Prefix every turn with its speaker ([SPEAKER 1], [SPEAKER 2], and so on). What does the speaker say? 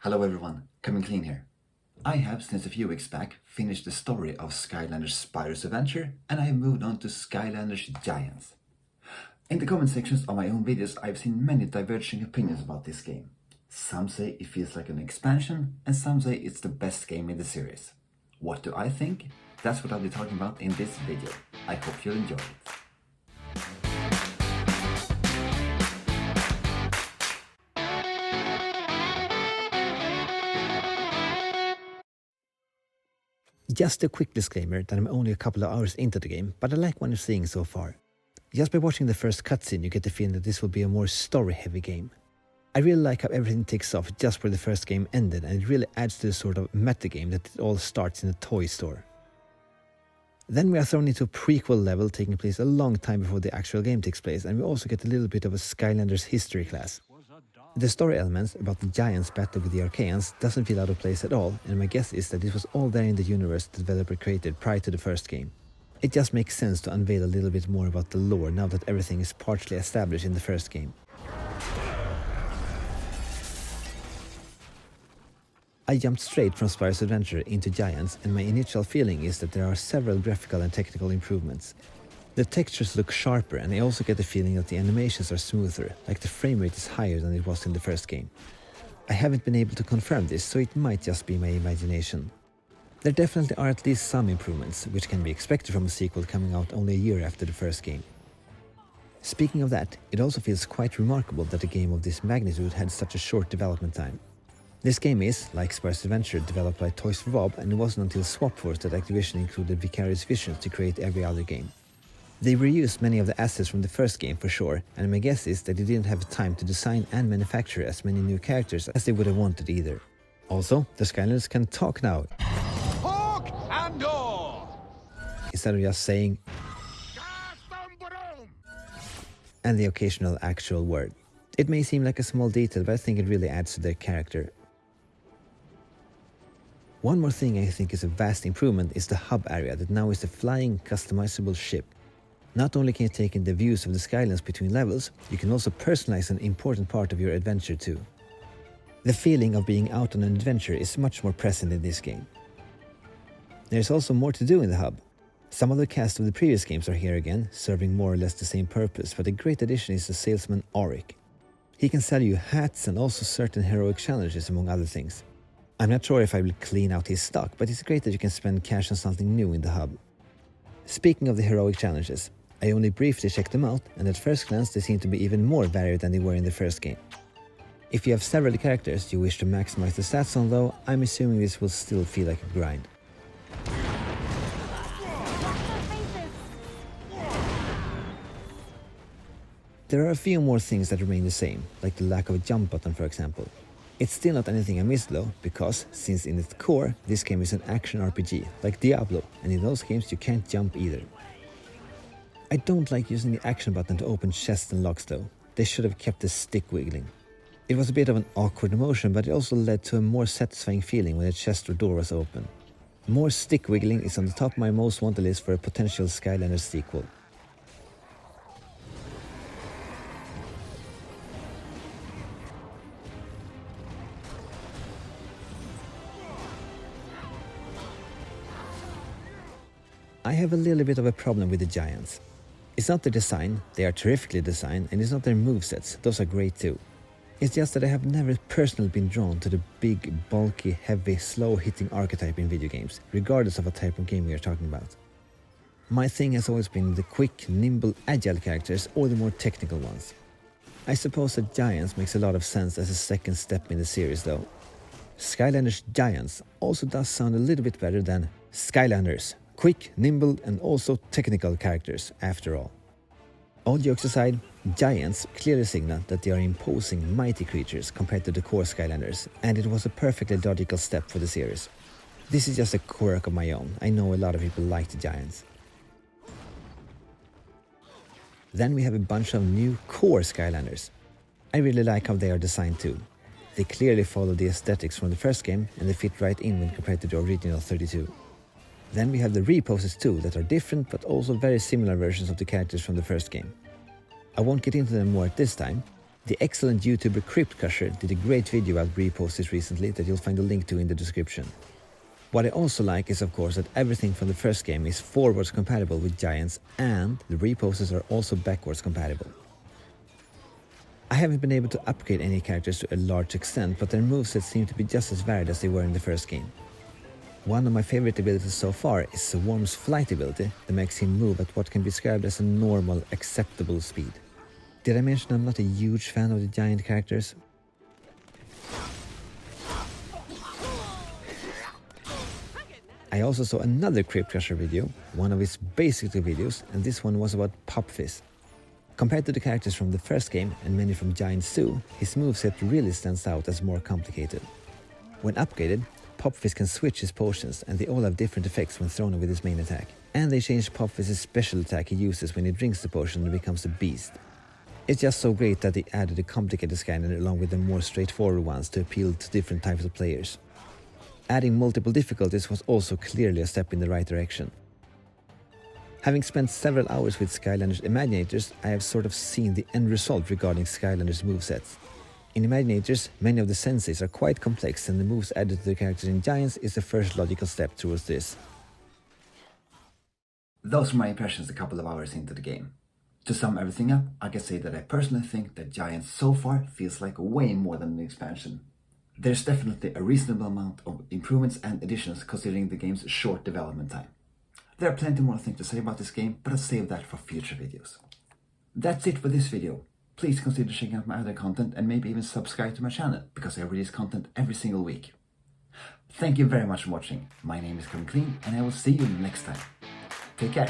[SPEAKER 1] Hello everyone, Coming Clean here. I have, since a few weeks back, finished the story of Skylanders Spyro's Adventure, and I have moved on to Skylanders Giants. In the comment sections of my own videos, I've seen many diverging opinions about this game. Some say it feels like an expansion, and some say it's the best game in the series. What do I think? That's what I'll be talking about in this video. I hope you'll enjoy it.
[SPEAKER 2] Just a quick disclaimer that I'm only a couple of hours into the game, but I like what I'm seeing so far. Just by watching the first cutscene, you get the feeling that this will be a more story-heavy game. I really like how everything takes off just where the first game ended, and it really adds to the sort of metagame that it all starts in a toy store. Then we are thrown into a prequel level taking place a long time before the actual game takes place, and we also get a little bit of a Skylanders history class. The story elements about the Giants battle with the Archaeans doesn't feel out of place at all, and my guess is that this was all there in the universe the developer created prior to the first game. It just makes sense to unveil a little bit more about the lore now that everything is partially established in the first game. I jumped straight from Spyro's Adventure into Giants, and my initial feeling is that there are several graphical and technical improvements. The textures look sharper, and I also get the feeling that the animations are smoother, like the frame rate is higher than it was in the first game. I haven't been able to confirm this, so it might just be my imagination. There definitely are at least some improvements, which can be expected from a sequel coming out only a year after the first game. Speaking of that, it also feels quite remarkable that a game of this magnitude had such a short development time. This game is, like Spyro's Adventure, developed by Toys for Bob, and it wasn't until Swap Force that Activision included Vicarious Visions to create every other game. They reused many of the assets from the first game for sure, and my guess is that they didn't have time to design and manufacture as many new characters as they would have wanted either. Also, the Skylanders can talk now.
[SPEAKER 3] Hawk and door!
[SPEAKER 2] Instead of just saying and the occasional actual word. It may seem like a small detail, but I think it really adds to their character. One more thing I think is a vast improvement is the hub area that now is a flying, customizable ship. Not only can you take in the views of the Skylands between levels, you can also personalize an important part of your adventure too. The feeling of being out on an adventure is much more present in this game. There's also more to do in the hub. Some of the cast of the previous games are here again, serving more or less the same purpose, but a great addition is the salesman Auric. He can sell you hats and also certain heroic challenges among other things. I'm not sure if I will clean out his stock, but it's great that you can spend cash on something new in the hub. Speaking of the heroic challenges, I only briefly checked them out, and at first glance they seem to be even more varied than they were in the first game. If you have several characters you wish to maximize the stats on though, I'm assuming this will still feel like a grind. There are a few more things that remain the same, like the lack of a jump button for example. It's still not anything I missed though, because, since in its core, this game is an action RPG, like Diablo, and in those games you can't jump either. I don't like using the action button to open chests and locks though. They should have kept the stick wiggling. It was a bit of an awkward motion, but it also led to a more satisfying feeling when a chest or door was open. More stick wiggling is on the top of my most wanted list for a potential Skylanders sequel. I have a little bit of a problem with the Giants. It's not their design, they are terrifically designed, and it's not their movesets, those are great too. It's just that I have never personally been drawn to the big, bulky, heavy, slow-hitting archetype in video games, regardless of what type of game we are talking about. My thing has always been the quick, nimble, agile characters or the more technical ones. I suppose that Giants makes a lot of sense as a second step in the series though. Skylanders Giants also does sound a little bit better than Skylanders. Quick, nimble, and also technical characters, after all. All jokes aside, Giants clearly signal that they are imposing, mighty creatures compared to the core Skylanders, and it was a perfectly logical step for the series. This is just a quirk of my own. I know a lot of people like the Giants. Then we have a bunch of new core Skylanders. I really like how they are designed too. They clearly follow the aesthetics from the first game, and they fit right in when compared to the original 32. Then we have the REPOSES too, that are different but also very similar versions of the characters from the first game. I won't get into them more at this time. The excellent YouTuber KRYPT did a great video about REPOSES recently that you'll find a link to in the description. What I also like is of course that everything from the first game is forwards compatible with Giants, and the REPOSES are also backwards compatible. I haven't been able to upgrade any characters to a large extent, but their movesets seem to be just as varied as they were in the first game. One of my favorite abilities so far is Worm's flight ability that makes him move at what can be described as a normal, acceptable speed. Did I mention I'm not a huge fan of the giant characters? I also saw another KRYPT video, one of his basically videos, and this one was about Fizz. Compared to the characters from the first game and many from Giants 2, his moveset really stands out as more complicated. When upgraded, Fizz can switch his potions, and they all have different effects when thrown with his main attack. And they changed Fizz's special attack he uses when he drinks the potion and becomes a beast. It's just so great that they added a complicated Skylander along with the more straightforward ones to appeal to different types of players. Adding multiple difficulties was also clearly a step in the right direction. Having spent several hours with Skylanders Imaginators, I have sort of seen the end result regarding Skylanders movesets. In Imaginators, many of the senseis are quite complex, and the moves added to the characters in Giants is the first logical step towards this.
[SPEAKER 1] Those were my impressions a couple of hours into the game. To sum everything up, I can say that I personally think that Giants so far feels like way more than an expansion. There's definitely a reasonable amount of improvements and additions considering the game's short development time. There are plenty more things to say about this game, but I'll save that for future videos. That's it for this video. Please consider checking out my other content and maybe even subscribe to my channel, because I release content every single week. Thank you very much for watching. My name is KRYPT and I will see you next time. Take care.